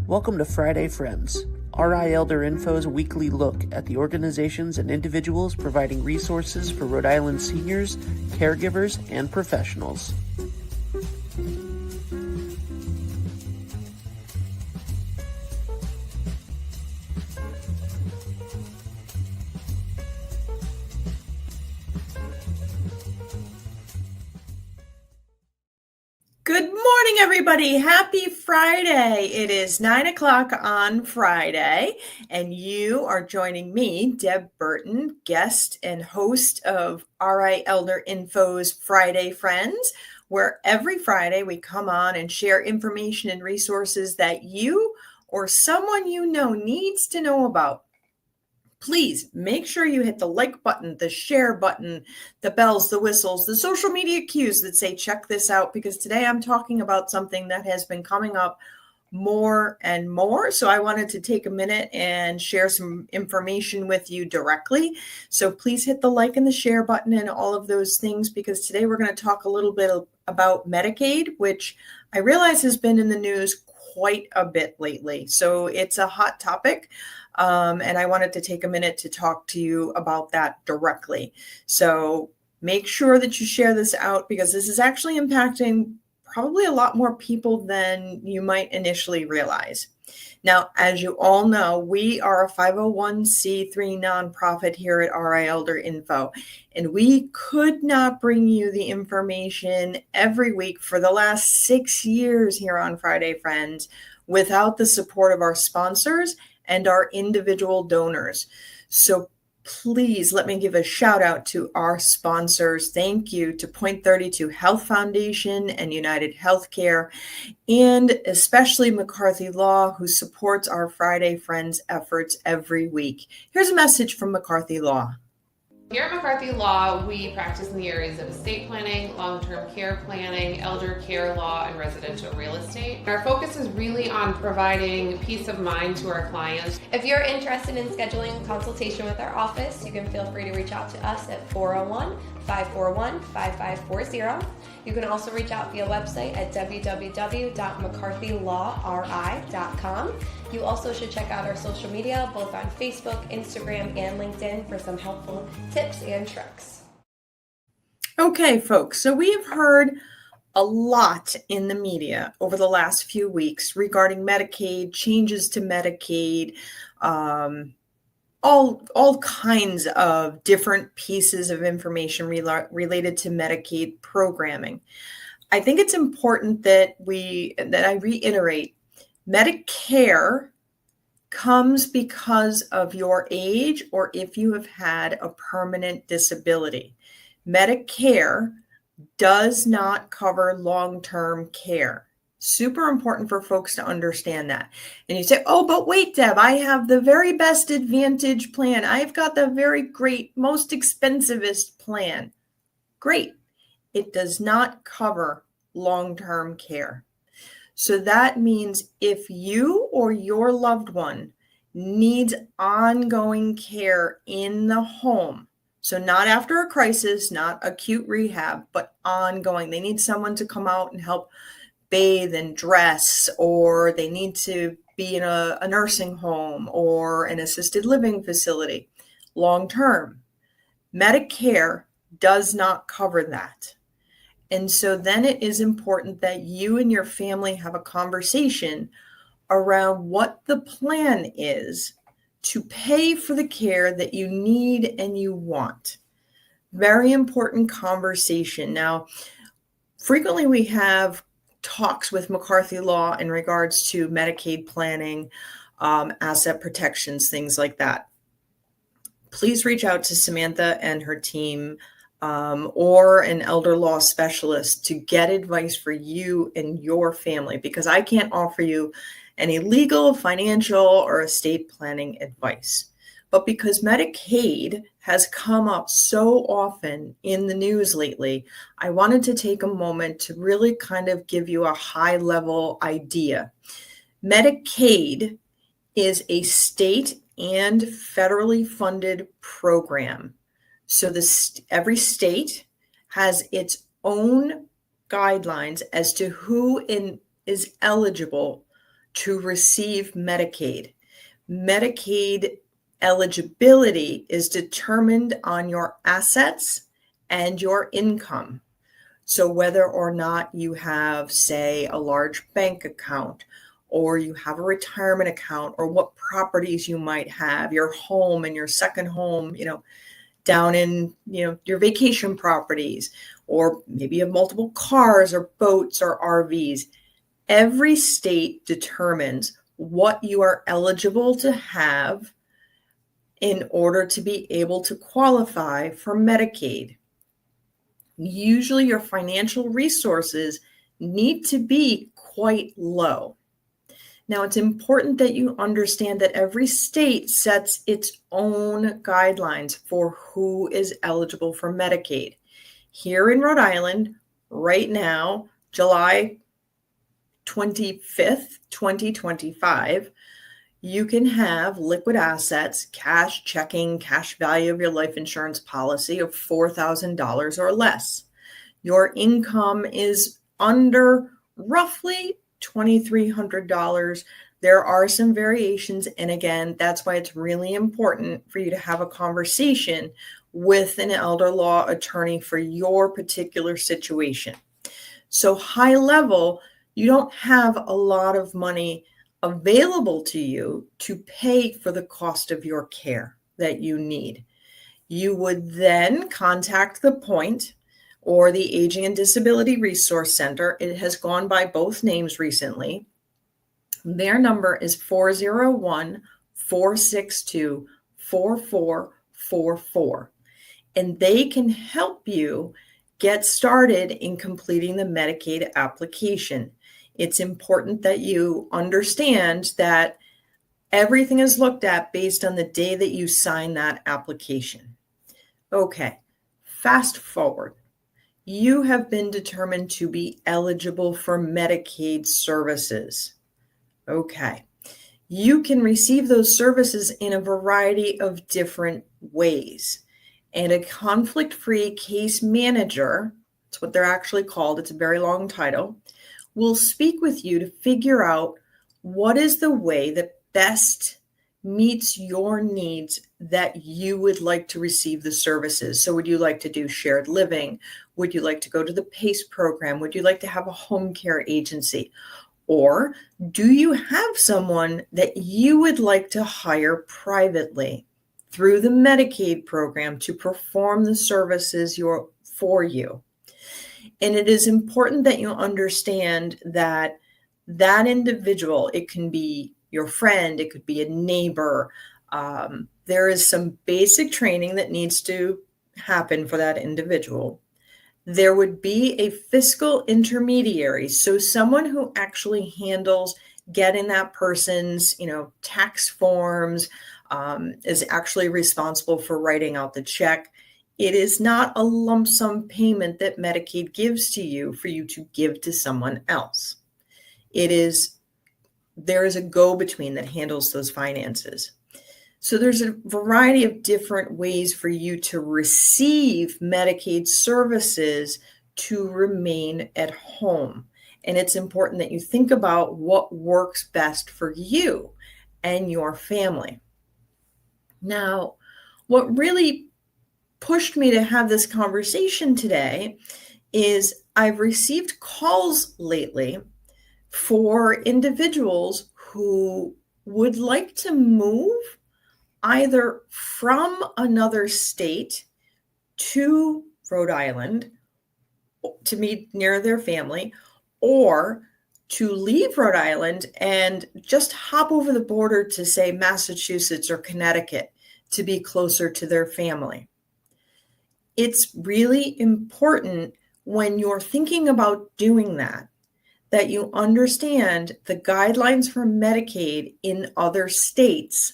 Welcome to Friday Friends, RI Elder Info's weekly look at the organizations and individuals providing resources for Rhode Island seniors, caregivers, and professionals. Good morning, everybody. Happy Friday. It is 9 o'clock on Friday, and you are joining me, Deb Burton, guest and host of RI Elder Info's Friday Friends, where every Friday we come on and share information and resources that you or someone you know needs to know about. Please make sure you hit the like button, the share button, the bells, the whistles, the social media cues that say, check this out, because today I'm talking about something that has been coming up more and more. So I wanted to take a minute and share some information with you directly. So please hit the like and the share button and all of those things, because today we're going to talk a little bit about Medicaid, which I realize has been in the news quite a bit lately. So it's a hot topic. And I wanted to take a minute to talk to you about that directly. So make sure that you share this out, because this is actually impacting probably a lot more people than you might initially realize. Now, as you all know, we are a 501c3 nonprofit here at RI Elder Info, and we could not bring you the information every week for the last 6 years here on Friday Friends without the support of our sponsors and our individual donors. So please let me give a shout out to our sponsors. Thank you to Point 32 Health Foundation and United Healthcare, and especially McCarthy Law, who supports our Friday Friends efforts every week. Here's a message from McCarthy Law. Here at McCarthy Law, we practice in the areas of estate planning, long-term care planning, elder care law, and residential real estate. Our focus is really on providing peace of mind to our clients. If you're interested in scheduling a consultation with our office, you can feel free to reach out to us at 401-541-5540. You can also reach out via website at www.mccarthylawri.com. You also should check out our social media, both on Facebook, Instagram, and LinkedIn, for some helpful tips and tricks. Okay, folks, so we have heard a lot in the media over the last few weeks regarding Medicaid, changes to Medicaid, all kinds of different pieces of information related to Medicaid programming. I think it's important that I reiterate, Medicare comes because of your age or if you have had a permanent disability. Medicare does not cover long-term care. Super important for folks to understand that. And you say, oh, but wait, Deb, I have the very best Advantage plan. I've got the very great, most expensivest plan. Great. It does not cover long-term care. So that means if you or your loved one needs ongoing care in the home, so not after a crisis, not acute rehab, but ongoing, they need someone to come out and help bathe and dress, or they need to be in a nursing home or an assisted living facility long-term, Medicare does not cover that. And so then it is important that you and your family have a conversation around what the plan is to pay for the care that you need and you want. Very important conversation. Now, frequently we have talks with McCarthy Law in regards to Medicaid planning, asset protections, things like that. Please reach out to Samantha and her team, or an elder law specialist to get advice for you and your family, because I can't offer you any legal, financial, or estate planning advice. But because Medicaid has come up so often in the news lately, I wanted to take a moment to really kind of give you a high-level idea. Medicaid is a state and federally funded program. So every state has its own guidelines as to who is eligible to receive Medicaid. Medicaid eligibility is determined on your assets and your income. So whether or not you have, say, a large bank account, or you have a retirement account, or what properties you might have, your home and your second home, down in, your vacation properties, or maybe you have multiple cars or boats or RVs. Every state determines what you are eligible to have in order to be able to qualify for Medicaid. Usually your financial resources need to be quite low. Now, it's important that you understand that every state sets its own guidelines for who is eligible for Medicaid. Here in Rhode Island, right now, July 25th, 2025, you can have liquid assets, cash, checking, cash value of your life insurance policy of $4,000 or less. Your income is under roughly $2,300. There are some variations. And again, that's why it's really important for you to have a conversation with an elder law attorney for your particular situation. So high level, you don't have a lot of money available to you to pay for the cost of your care that you need. You would then contact the Point or the Aging and Disability Resource Center. It has gone by both names recently. Their number is 401-462-4444. And they can help you get started in completing the Medicaid application. It's important that you understand that everything is looked at based on the day that you sign that application. Okay, fast forward. You have been determined to be eligible for Medicaid services. Okay, you can receive those services in a variety of different ways. And a conflict-free case manager, that's what they're actually called, it's a very long title, will speak with you to figure out what is the way that best meets your needs that you would like to receive the services. So would you like to do shared living? Would you like to go to the PACE program? Would you like to have a home care agency? Or do you have someone that you would like to hire privately through the Medicaid program to perform the services for you? And it is important that you understand that that individual, it can be your friend, it could be a neighbor. There is some basic training that needs to happen for that individual. There would be a fiscal intermediary, so someone who actually handles getting that person's, tax forms, is actually responsible for writing out the check. It is not a lump sum payment that Medicaid gives to you for you to give to someone else. There is a go-between that handles those finances. So there's a variety of different ways for you to receive Medicaid services to remain at home. And it's important that you think about what works best for you and your family. Now, what really pushed me to have this conversation today is I've received calls lately for individuals who would like to move either from another state to Rhode Island to be near their family, or to leave Rhode Island and just hop over the border to, say, Massachusetts or Connecticut to be closer to their family. It's really important when you're thinking about doing that you understand the guidelines for Medicaid in other states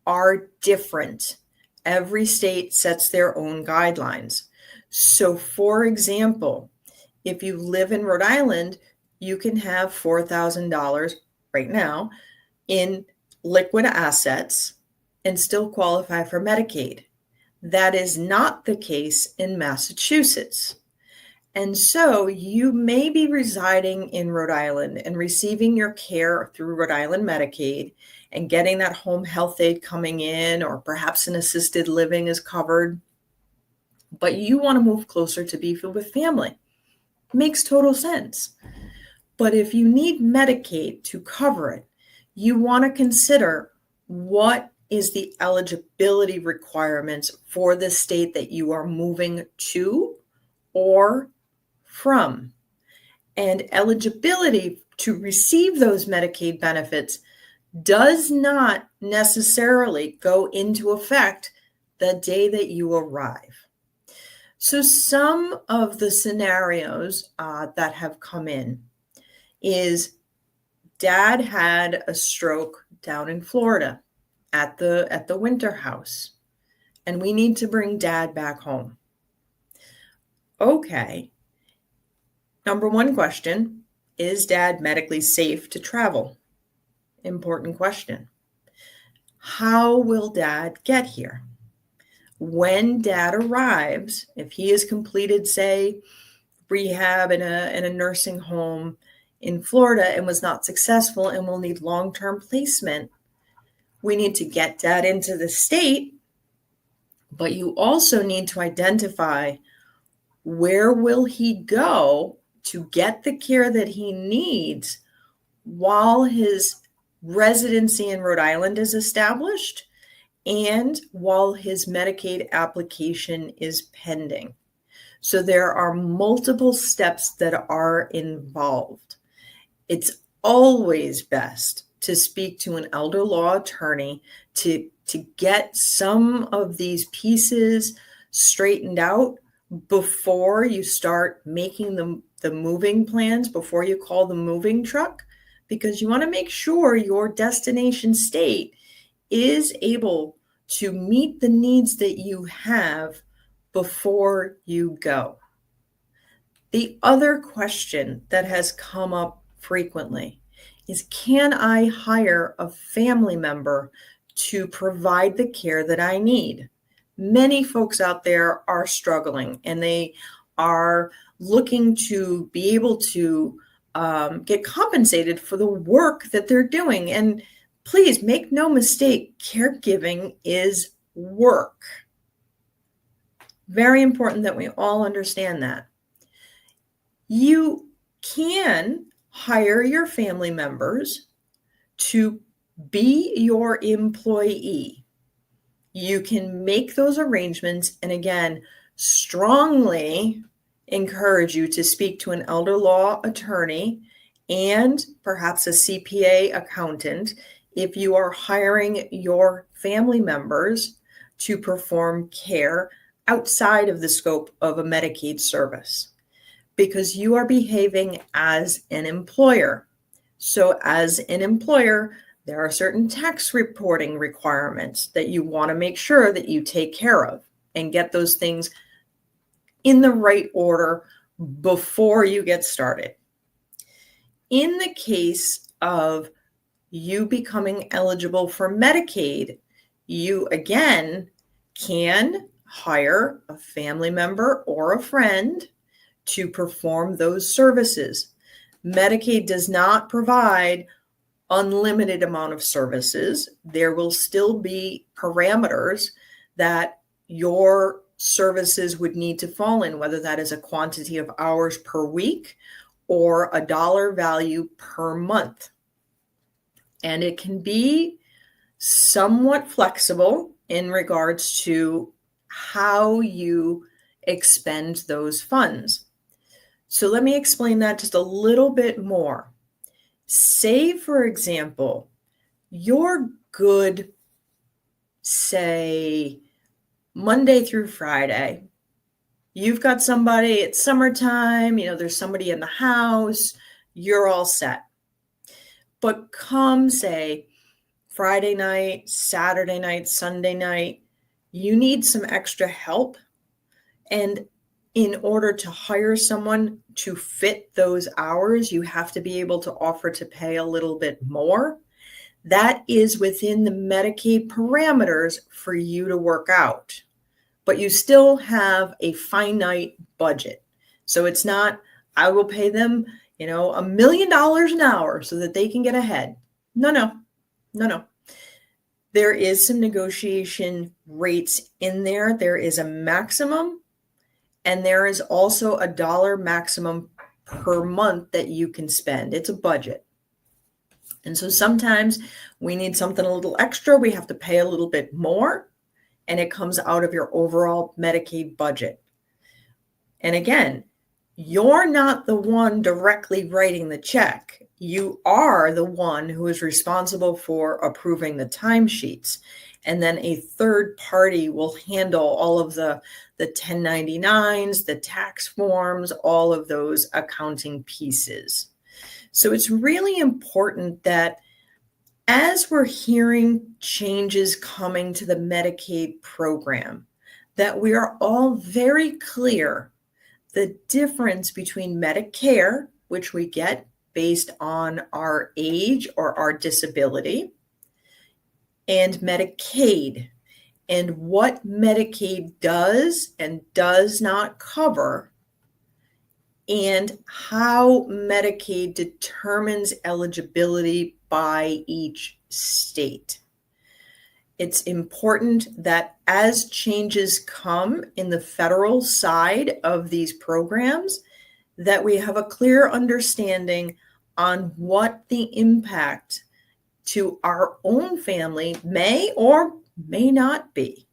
are different. Every state sets their own guidelines. So, for example, if you live in Rhode Island, you can have $4,000 right now in liquid assets and still qualify for Medicaid. That is not the case in Massachusetts. And so you may be residing in Rhode Island and receiving your care through Rhode Island Medicaid and getting that home health aid coming in, or perhaps an assisted living is covered, but you want to move closer to be with family. Makes total sense. But if you need Medicaid to cover it, you want to consider what is the eligibility requirements for the state that you are moving to or from. And eligibility to receive those Medicaid benefits does not necessarily go into effect the day that you arrive. So some of the scenarios that have come in is dad had a stroke down in Florida at the winter house, and we need to bring dad back home. Okay. Number one question, is dad medically safe to travel? Important question. How will dad get here? When dad arrives, if he has completed, say, rehab in a nursing home in Florida and was not successful and will need long-term placement, we need to get dad into the state, but you also need to identify where will he go to get the care that he needs while his residency in Rhode Island is established and while his Medicaid application is pending. So there are multiple steps that are involved. It's always best to speak to an elder law attorney to get some of these pieces straightened out before you start making the moving plans, before you call the moving truck, because you want to make sure your destination state is able to meet the needs that you have before you go. The other question that has come up frequently is, can I hire a family member to provide the care that I need? Many folks out there are struggling, and they are looking to be able to get compensated for the work that they're doing. And please make no mistake, caregiving is work. Very important that we all understand that. You can hire your family members to be your employee. You can make those arrangements, and again, strongly encourage you to speak to an elder law attorney and perhaps a CPA accountant if you are hiring your family members to perform care outside of the scope of a Medicaid service, because you are behaving as an employer. So as an employer, there are certain tax reporting requirements that you want to make sure that you take care of and get those things in the right order before you get started. In the case of you becoming eligible for Medicaid, you again can hire a family member or a friend to perform those services. Medicaid does not provide unlimited amount of services. There will still be parameters that your services would need to fall in, whether that is a quantity of hours per week or a dollar value per month. And it can be somewhat flexible in regards to how you expend those funds. So let me explain that just a little bit more. Say, for example, you're good, say, Monday through Friday. You've got somebody, it's summertime, there's somebody in the house, you're all set. But come, say, Friday night, Saturday night, Sunday night, you need some extra help. And in order to hire someone to fit those hours, you have to be able to offer to pay a little bit more. That is within the Medicaid parameters for you to work out. But you still have a finite budget. So it's not, I will pay them, $1 million an hour so that they can get ahead. No. There is some negotiation rates in there. There is a maximum, and there is also a dollar maximum per month that you can spend. It's a budget. And so sometimes we need something a little extra. We have to pay a little bit more, and it comes out of your overall Medicaid budget. And again, you're not the one directly writing the check. You are the one who is responsible for approving the timesheets. And then a third party will handle all of the 1099s, the tax forms, all of those accounting pieces. So it's really important that as we're hearing changes coming to the Medicaid program, that we are all very clear the difference between Medicare, which we get based on our age or our disability, and Medicaid, and what Medicaid does and does not cover, and how Medicaid determines eligibility by each state. It's important that as changes come in the federal side of these programs, that we have a clear understanding on what the impact to our own family may or may not be.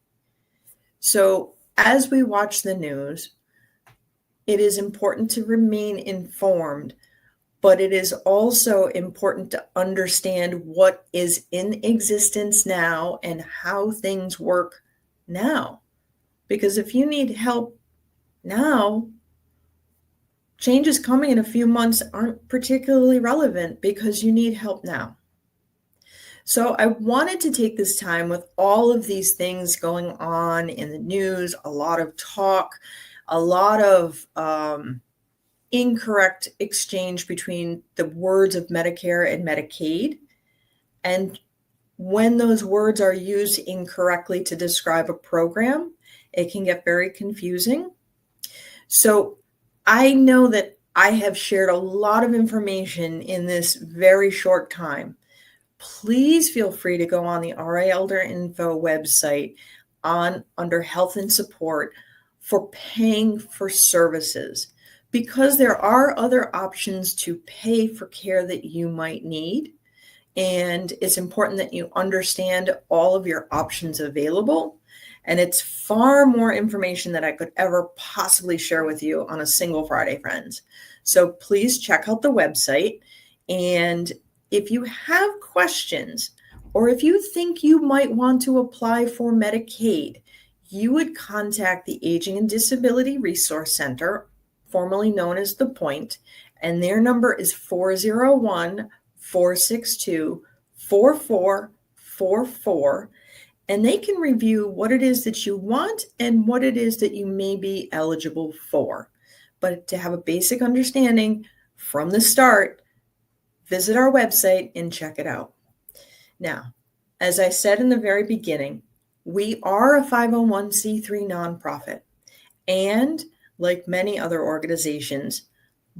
So as we watch the news, it is important to remain informed, but it is also important to understand what is in existence now and how things work now. Because if you need help now, changes coming in a few months aren't particularly relevant because you need help now. So I wanted to take this time with all of these things going on in the news, a lot of talk, a lot of incorrect exchange between the words of Medicare and Medicaid. And when those words are used incorrectly to describe a program, it can get very confusing. So I know that I have shared a lot of information in this very short time. Please feel free to go on the RA Elder Info website under Health and Support for paying for services, because there are other options to pay for care that you might need. And it's important that you understand all of your options available. And it's far more information than I could ever possibly share with you on a single Friday, friends. So please check out the website. And if you have questions, or if you think you might want to apply for Medicaid, you would contact the Aging and Disability Resource Center, formerly known as The Point, and their number is 401-462-4444, and they can review what it is that you want and what it is that you may be eligible for. But to have a basic understanding from the start, visit our website and check it out. Now, as I said in the very beginning, we are a 501c3 nonprofit, and like many other organizations,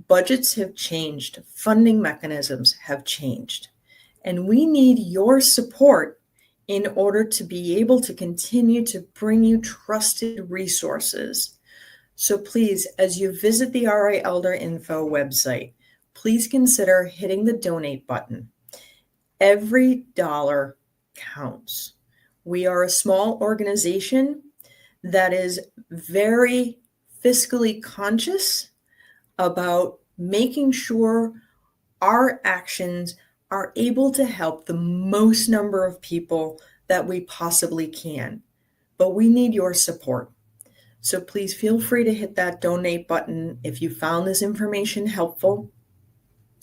budgets have changed, funding mechanisms have changed, and we need your support in order to be able to continue to bring you trusted resources. So please, as you visit the RA Elder Info website, please consider hitting the donate button. Every dollar counts. We are a small organization that is very fiscally conscious about making sure our actions are able to help the most number of people that we possibly can. But we need your support. So please feel free to hit that donate button if you found this information helpful.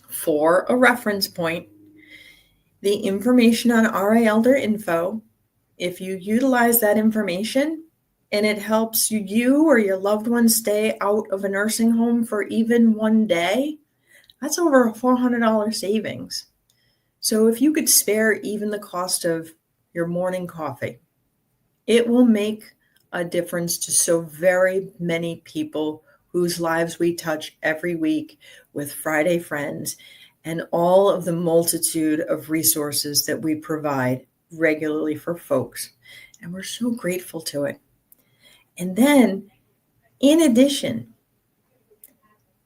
For a reference point, the information on RA Elder Info, if you utilize that information and it helps you or your loved one stay out of a nursing home for even one day, that's over a $400 savings. So if you could spare even the cost of your morning coffee, it will make a difference to so very many people whose lives we touch every week with Friday Friends and all of the multitude of resources that we provide regularly for folks. And we're so grateful to it. And then, in addition,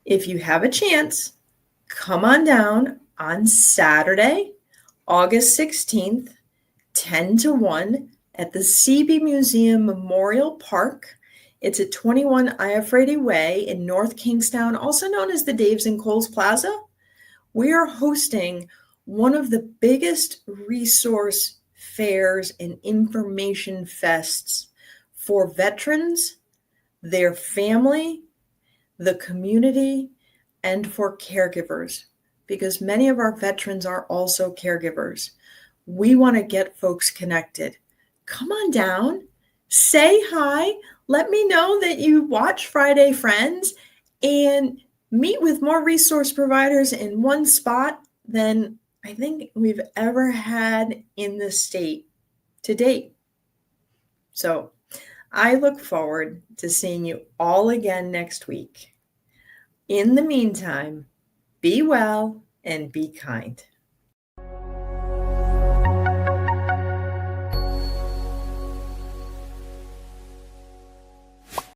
if you have a chance, come on down on Saturday, August 16th, 10 to 1 at the CB Museum Memorial Park. It's at 21 Iafredi Way in North Kingstown, also known as the Daves and Coles Plaza. We are hosting one of the biggest resource fairs and information fests for veterans, their family, the community, and for caregivers, because many of our veterans are also caregivers. We want to get folks connected. Come on down, say hi, let me know that you watch Friday Friends, and meet with more resource providers in one spot than I think we've ever had in the state to date. So I look forward to seeing you all again next week. In the meantime, be well and be kind.